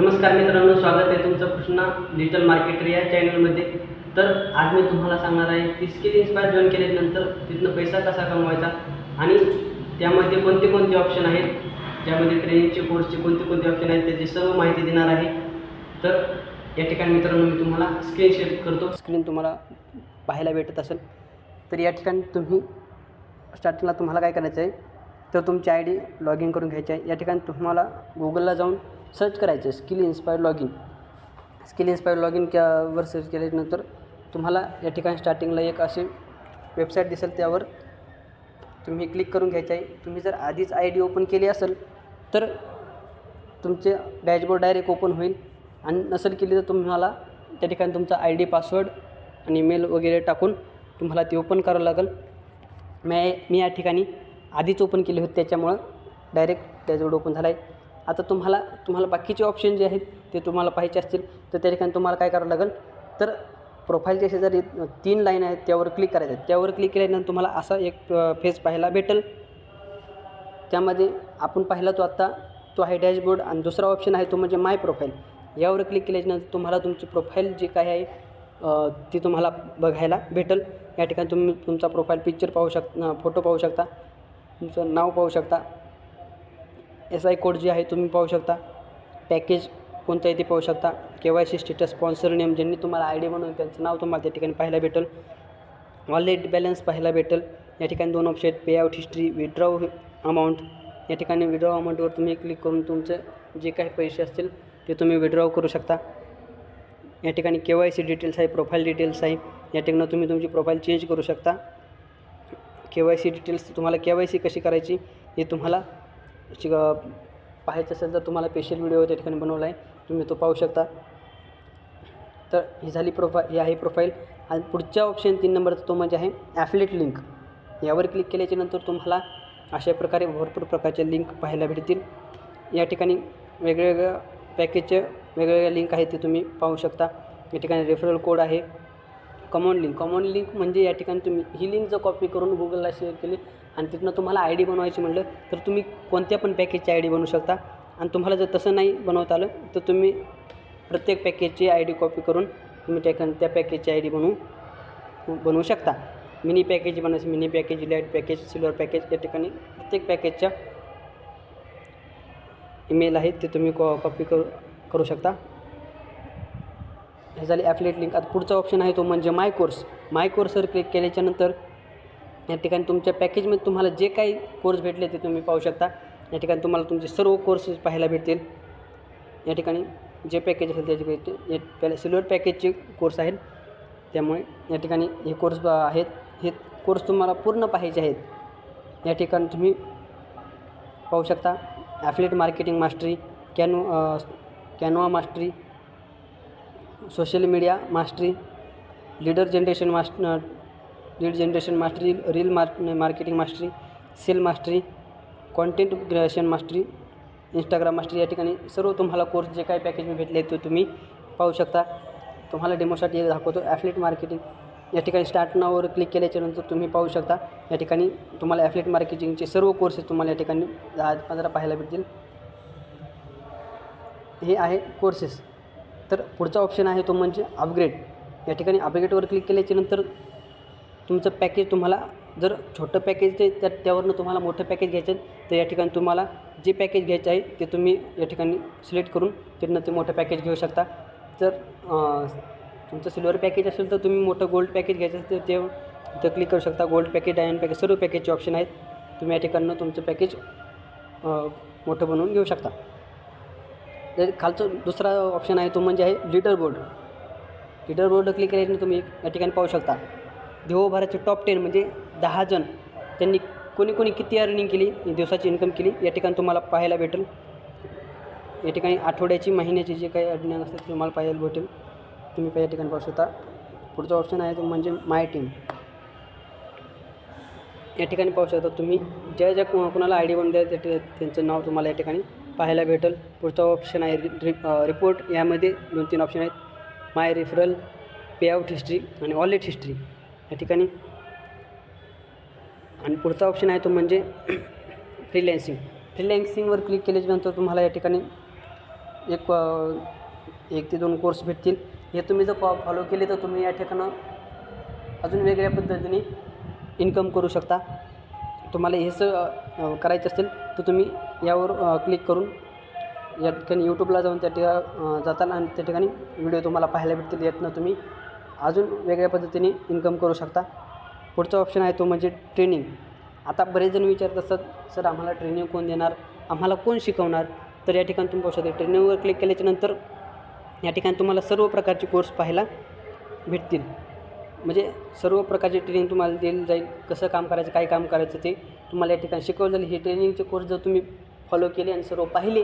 नमस्कार मित्रांनो, स्वागत आहे तुमचं कृष्णा डिजिटल मार्केटर या चॅनलमध्ये. तर आज मी तुम्हाला सांगणार आहे की स्किल इन्स्पायर जॉईन केल्यानंतर तिथनं पैसा कसा कमवायचा आणि त्यामध्ये कोणते कोणते ऑप्शन आहेत, ज्यामध्ये ट्रेनिंगचे कोर्सचे कोणते कोणते ऑप्शन आहेत त्याची सर्व माहिती देणार आहे. तर या ठिकाणी मित्रांनो मी तुम्हाला स्क्रीन शेअर करतो. स्क्रीन तुम्हाला पाहायला भेटत असेल. तर या ठिकाणी तुम्ही स्टार्टिंगला तुम्हाला काय करायचं आहे, तर तुमची आय डी लॉग इन करून घ्यायची आहे. या ठिकाणी तुम्हाला गुगलला जाऊन सर्च करायचं आहे skill inspire log in. Skill inspire log in वर सर्च केल्यानंतर तुम्हाला या ठिकाणी स्टार्टिंगला एक अशी वेबसाईट दिसेल, त्यावर तुम्ही क्लिक करून घ्यायचं आहे. तुम्ही जर आधीच आय डी ओपन केली असेल तर तुमचे डॅशबोर्ड डायरेक्ट ओपन होईल, आणि नसेल केली तर तुम्हाला त्या ठिकाणी तुमचा आय डी, पासवर्ड आणि मेल वगैरे टाकून तुम्हाला ते ओपन करावं लागेल. मी या ठिकाणी आधीच ओपन केले होते, त्याच्यामुळं डायरेक्ट डॅशबोर्ड ओपन झाला आहे. आता तुम्हाला बाकीचे ऑप्शन जे आहेत ते तुम्हाला पाहिजे असतील तर त्या ठिकाणी तुम्हाला काय करावं लागेल, तर प्रोफाईलच्या शेजारी 3 लाईन आहेत त्यावर क्लिक करायचं आहे. त्यावर क्लिक केल्यानंतर तुम्हाला असा एक फेस पाहायला भेटेल. त्यामध्ये आपण पाहिला तो आहे डॅशबोर्ड, आणि दुसरा ऑप्शन आहे तो म्हणजे माय प्रोफाईल. यावर क्लिक केल्यानंतर तुम्हाला तुमची प्रोफाईल जे काय आहे ती तुम्हाला बघायला भेटेल. या ठिकाणी तुम्ही तुमचा प्रोफाईल पिक्चर पाहू शकता, फोटो पाहू शकता, तुमचं नाव पाहू शकता, SI कोड जे आहे तुम्ही पाहू शकता, पॅकेज कोणतं आहे ते पाहू शकता, KYC स्टेटस, स्पॉन्सर नेम, ज्यांनी तुम्हाला आय डी बनवून त्यांचं नाव तुम्हाला त्या ठिकाणी पाहायला भेटेल. वॉलेट बॅलन्स पाहायला भेटेल. या ठिकाणी 2 ऑप्शन आहेत, पे आउट हिस्ट्री, विड्रॉ अमाऊंट. या ठिकाणी विड्रॉ अमाऊंटवर तुम्ही क्लिक करून तुमचं जे काही पैसे असतील ते तुम्ही विड्रॉ करू शकता. या ठिकाणी KYC डिटेल्स आहे, प्रोफाईल डिटेल्स आहे. या ठिकाणी तुम्ही तुमची प्रोफाईल चेंज करू शकता. KYC डिटेल्स, तुम्हाला KYC कशी करायची हे तुम्हाला पाहायचं असेल तर तुम्हाला स्पेशल व्हिडिओ त्या ठिकाणी बनवला आहे, तुम्ही तो पाहू शकता. तर ही झाली ही आहे प्रोफाईल. आणि पुढच्या ऑप्शन 3 नंबरचा तो म्हणजे आहे ॲफिलिएट लिंक. यावर क्लिक केल्याच्यानंतर तुम्हाला अशा प्रकारे भरपूर प्रकारचे लिंक पाहायला भेटतील. या ठिकाणी वेगवेगळ्या पॅकेजचे वेगवेगळ्या लिंक आहेत ते तुम्ही पाहू शकता. या ठिकाणी रेफरल कोड आहे. कॉमन लिंक म्हणजे या ठिकाणी तुम्ही ही लिंक जर कॉपी करून गुगलला शेअर केली आणि तिथनं तुम्हाला आय डी बनवायची म्हटलं तर तुम्ही कोणत्या पण पॅकेजची आय डी बनवू शकता. आणि तुम्हाला जर तसं नाही बनवता आलं तर तुम्ही प्रत्येक पॅकेजची आय डी कॉपी करून तुम्ही त्या पॅकेजची आय डी बनवू शकता. मिनी पॅकेज बनायचं, mini package, light package, silver package. या ठिकाणी प्रत्येक पॅकेजच्या ईमेल आहेत ते तुम्ही कॉपी करू शकता. हे झाली ॲफिलिएट लिंक. आता पुढचा ऑप्शन आहे तो म्हणजे माय कोर्सवर क्लिक केल्याच्यानंतर या ठिकाणी तुमच्या पॅकेजमध्ये तुम्हाला जे काही कोर्स भेटले ते तुम्ही पाहू शकता. या ठिकाणी तुम्हाला तुमचे सर्व कोर्सेस पाहायला भेटतील. या ठिकाणी जे पॅकेज असेल त्याचे पहिल्या सिल्वर पॅकेजचे कोर्स आहेत, त्यामुळे या ठिकाणी हे कोर्स आहेत. हे कोर्स तुम्हाला पूर्ण पाहायचे आहेत. या ठिकाणी तुम्ही पाहू शकता affiliate marketing mastery, Canva mastery, social media mastery, lead generation mastery, reel marketing mastery, sale mastery, content creation mastery, Instagram mastery. या ठिकाणी सर्व तुम्हाला कोर्स जे काही पॅकेज भेटले ते तुम्ही पाहू शकता. तुम्हाला डेमोसाठी एक दाखवतो ॲफिलिएट मार्केटिंग. या ठिकाणी स्टार्ट नाववर क्लिक केल्याच्यानंतर तुम्ही पाहू शकता या ठिकाणी तुम्हाला ॲफिलिएट मार्केटिंगचे सर्व कोर्सेस तुम्हाला या ठिकाणी 10-15 पाहायला भेटतील. हे आहे कोर्सेस. तर पुढचा ऑप्शन आहे तो म्हणजे अपग्रेड. या ठिकाणी अपग्रेडवर क्लिक केल्याच्यानंतर तुमचं पॅकेज, तुम्हाला जर छोटं पॅकेज त्यावरनं तुम्हाला मोठं पॅकेज घ्यायचं आहे तर या ठिकाणी तुम्हाला जे पॅकेज घ्यायचं आहे ते तुम्ही या ठिकाणी सिलेक्ट करून तिथनं ते मोठं पॅकेज घेऊ शकता. जर तुमचं सिल्वर पॅकेज असेल तर तुम्ही मोठं गोल्ड पॅकेज घ्यायचं असेल तर ते क्लिक करू शकता. गोल्ड पॅकेज, डायमंड पॅकेज, सर्व पॅकेजचे ऑप्शन आहेत. तुम्ही या ठिकाणं तुमचं पॅकेज मोठं बनवून घेऊ शकता. जर खालचं दुसरा ऑप्शन आहे तो म्हणजे आहे लीडर बोर्ड क्लिक केल्याने तुम्ही या ठिकाणी पाहू शकता देवभाराचे टॉप 10 म्हणजे 10 जण त्यांनी कोणी किती अर्निंग केली, दिवसाची इन्कम केली, या ठिकाणी तुम्हाला पाहायला भेटेल. या ठिकाणी आठवड्याची, महिन्याची जे काही अर्निंग असते ते तुम्हाला पाहायला भेटेल. तुम्ही या ठिकाणी पाहू शकता. पुढचा ऑप्शन आहे तो म्हणजे माय टीम. या ठिकाणी पाहू शकता तुम्ही ज्या कोणाला आय डी बनवले त्यांचं नाव तुम्हाला या ठिकाणी पाहायला भेटेल. पुढचा ऑप्शन आहे रिपोर्ट. यामध्ये 2-3 ऑप्शन आहेत, माय रेफरल, पे आउट हिस्ट्री आणि वॉलेट हिस्ट्री या ठिकाणी. आणि पुढचा ऑप्शन आहे तो म्हणजे फ्रीलॅन्सिंगवर क्लिक केल्याच्यानंतर तुम्हाला या ठिकाणी एक ते 2 कोर्स भेटतील. हे तुम्ही जर फॉलो केले तर तुम्ही या ठिकाणं अजून वेगळ्या पद्धतीने इन्कम करू शकता. तुम्हाला हेच करायचं असेल तर तुम्ही यावर क्लिक करून या ठिकाणी यूट्यूबला जाऊन जाताना आणि त्या ठिकाणी व्हिडिओ तुम्हाला पाहायला भेटतील. यातनं तुम्ही अजून वेगळ्या पद्धतीने इन्कम करू शकता. पुढचा ऑप्शन आहे तो म्हणजे ट्रेनिंग. आता बरेच जण विचारत असतात, सर आम्हाला ट्रेनिंग कोण देणार, आम्हाला कोण शिकवणार. तर या ठिकाणी तुम्ही पाहू शकता, ट्रेनिंगवर क्लिक केल्याच्यानंतर या ठिकाणी तुम्हाला सर्व प्रकारचे कोर्स पाहायला भेटतील. म्हणजे सर्व प्रकारचे ट्रेनिंग तुम्हाला दिलं जाईल. कसं काम करायचं, काय काम करायचं ते तुम्हाला या ठिकाणी शिकवलं जाईल. हे ट्रेनिंगचे कोर्स जर तुम्ही फॉलो केले आणि सर्व पाहिले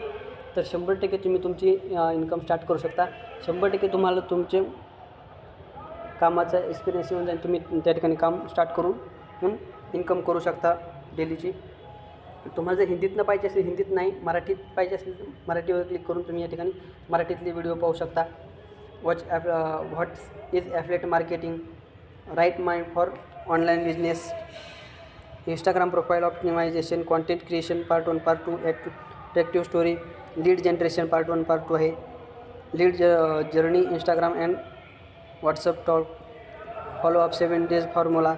तर 100% तुम्ही तुमची इन्कम स्टार्ट करू शकता. 100% तुम्हाला तुमचे कामाचा एक्सपिरियन्स येऊन जाईल. तुम्ही त्या ठिकाणी काम स्टार्ट करून इन्कम करू शकता डेलीची. तुम्हाला जर हिंदीतनं पाहिजे असेल हिंदीत नाही, मराठीत पाहिजे असेल तर मराठीवर क्लिक करून तुम्ही या ठिकाणी मराठीतले व्हिडिओ पाहू शकता. What is affiliate marketing, right mind for online business, Instagram profile optimisation, content creation part 1 part 2, attractive story, lead generation part 1 part 2 आहे, lead journey, Instagram and WhatsApp talk, follow up 7 days formula,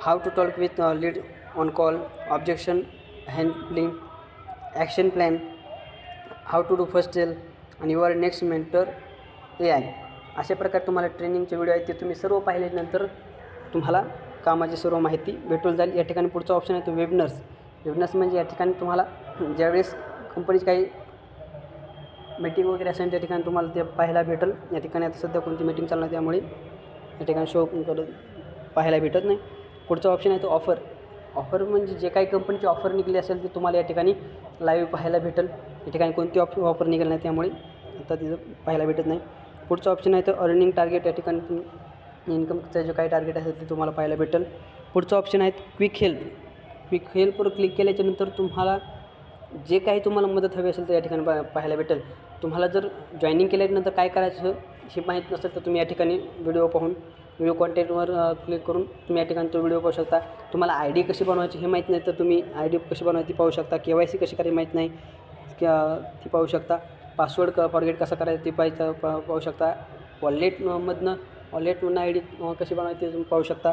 how to talk with lead on call, objection handling, action plan, how to do first sale आणि your next mentor AI. अशा प्रकारे तुम्हाला ट्रेनिंगचे video आहेत ते तुम्ही सर्व पाहिल्यानंतर तुम्हाला कामाची सर्व माहिती भेटून जाईल. या ठिकाणी पुढचा ऑप्शन आहे तो वेबनर्स. वेबनर्स म्हणजे या ठिकाणी तुम्हाला ज्यावेळेस कंपनीची काही मीटिंग वगैरे असेल त्या ठिकाणी तुम्हाला ते पाहायला भेटेल. या ठिकाणी आता सध्या कोणती मीटिंग चालणार त्यामुळे या ठिकाणी शो पाहायला भेटत नाही. पुढचा ऑप्शन आहे तो ऑफर. ऑफर म्हणजे जे काही कंपनीची ऑफर निघाली असेल ते तुम्हाला या ठिकाणी लाईव्ह पाहायला भेटेल. या ठिकाणी कोणती ऑफर निघाली नाही त्यामुळे आता तिथं पाहायला भेटत नाही. पुढचा ऑप्शन आहे तो अर्निंग टार्गेट. या ठिकाणी इन्कमचं जे काही टार्गेट असेल ते तुम्हाला पाहायला भेटेल. पुढचा ऑप्शन आहे क्विक हेल्प. क्विक हेल्पवर क्लिक केल्याच्यानंतर तुम्हाला जे काही तुम्हाला मदत हवी असेल तर या ठिकाणी पाहायला भेटेल. तुम्हाला जर जॉईनिंग केल्यानंतर काय करायचं हे माहीत नसेल तर तुम्ही या ठिकाणी व्हिडिओ पाहून व्हिडिओ कॉन्टेंटवर क्लिक करून तुम्ही या ठिकाणी तो व्हिडिओ पाहू शकता. तुम्हाला ID कशी बनवायची हे माहीत नाही तर तुम्ही ID कशी बनवायची ती पाहू शकता. KYC कशी करायची माहीत नाही ती पाहू शकता. पासवर्ड फॉरगेट कसं करायचं ती पाहू शकता. वॉलेटमधनं ID कशी बनवायची ते तुम्ही पाहू शकता.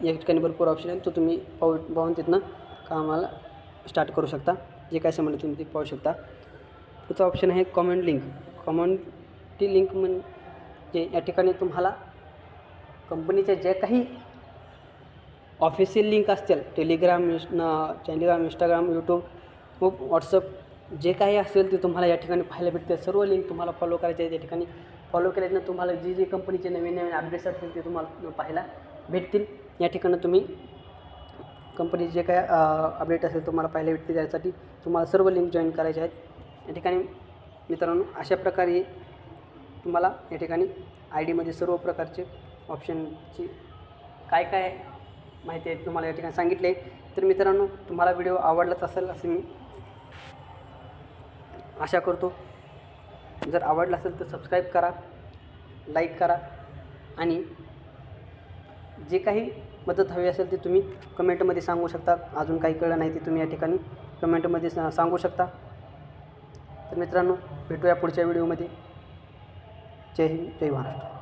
या ठिकाणी भरपूर ऑप्शन आहेत तो तुम्ही पाहून तिथनं कामाला स्टार्ट करू शकता. जे काय संबंधित तुम्ही ते पाहू शकता. पुढचा ऑप्शन आहे कॉमेंट लिंक. कॉमेंटी लिंक म्हणजे या ठिकाणी तुम्हाला कंपनीच्या ज्या काही ऑफिशियल लिंक असतील टेलिग्राम, इंस्टाग्राम, यूट्यूब व व्हॉट्सअप जे काही असेल ते तुम्हाला या ठिकाणी पाहायला भेटते. सर्व लिंक तुम्हाला फॉलो करायचे आहेत. या ठिकाणी फॉलो केल्यानंतर तुम्हाला जे कंपनीचे नवीन अपडेट्स असतील ते तुम्हाला पाहायला भेटतील. या ठिकाणी तुम्ही कंपनीचे जे काय अपडेट असेल तुम्हाला पाहायला भेटतील. त्यासाठी तुम्हाला सर्व लिंक जॉईन करायचे आहेत. या ठिकाणी मित्रांनो अशा प्रकारे तुम्हाला या ठिकाणी IDमध्ये सर्व प्रकारचे ऑप्शनची काय काय माहिती आहे तुम्हाला या ठिकाणी सांगितले. तर मित्रांनो तुम्हाला व्हिडिओ आवडलाच असेल असं मी आशा करतो. जर आवडला असेल तर सबस्क्राईब करा, लाईक करा आणि जे काही मदत हवी असेल ते तुम्ही कमेंटमध्ये सांगू शकता. अजून काही कळलं नाही ते तुम्ही या ठिकाणी कमेंटमध्ये सांगू शकता. तर मित्रांनो भेटूया पुढच्या व्हिडिओमध्ये. जय हिंद, जय महाराष्ट्र.